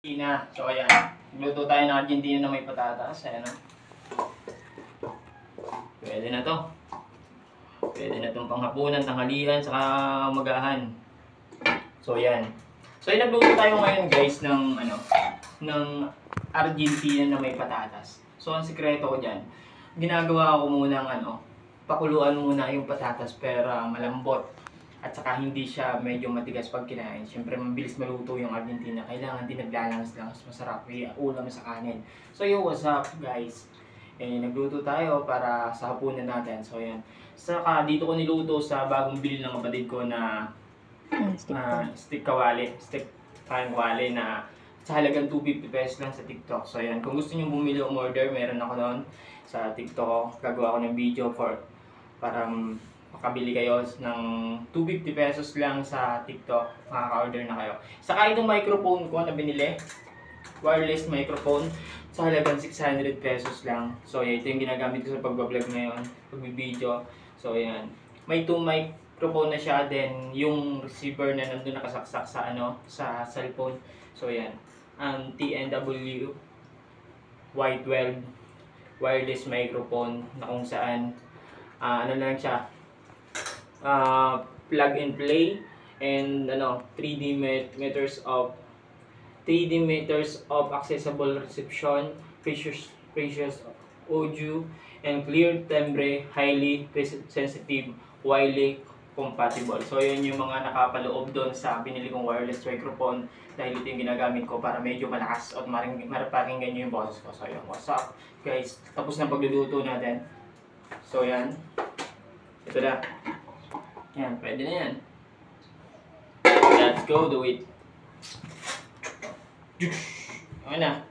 Argentina. So ayan, luto tayo ng Argentina na may patatas. Ayan o. Pwede na to. Pwede na itong panghapunan, tanghalian, saka umagahan. So ayan. So nagluto tayo ngayon guys ng Argentina na may patatas. So ang sikreto ko dyan, ginagawa ko muna pakuluan muna yung patatas pero malambot. At saka hindi siya medyo matigas pag kinain. Siyempre mabilis maluto yung Argentina. Kailangan din naglalangas-langas, masarap yung ulam sa kanin. So yo, what's up guys? Nagluto tayo para sa hapunan natin. So yan. Saka dito ko niluto sa bagong bili ng kapatid ko na stick kawali. Stick kawali na sa halagang 250 pesos lang sa TikTok. So yan. Kung gusto niyo bumili o order, meron ako doon sa TikTok. Gagawa ko ng video para makabili kayo ng 250 pesos lang sa TikTok, makaka-order na kayo. Saka itong microphone ko na binili, wireless microphone, sa halagang 600 pesos lang. So ito yung ginagamit ko sa pag-vlog ngayon, pag-video. So yan, may 2 microphone na siya, then yung receiver na nandun nakasaksak sa cellphone. So yan, ang TNW Y12 wireless microphone na kung saan lang siya, plug and play, and 3D meters of accessible reception, precious audio, and clear timbre, highly sensitive, widely compatible. So yun yung mga nakapaloob doon sa binili kong wireless microphone, dahil ito yung ginagamit ko para medyo malakas at marapakinggan nyo yung boses ko. So yun, what's up guys, tapos na pagluluto natin. So yan, ito na. Yan, pwede na yan. Let's go do it. Okay na.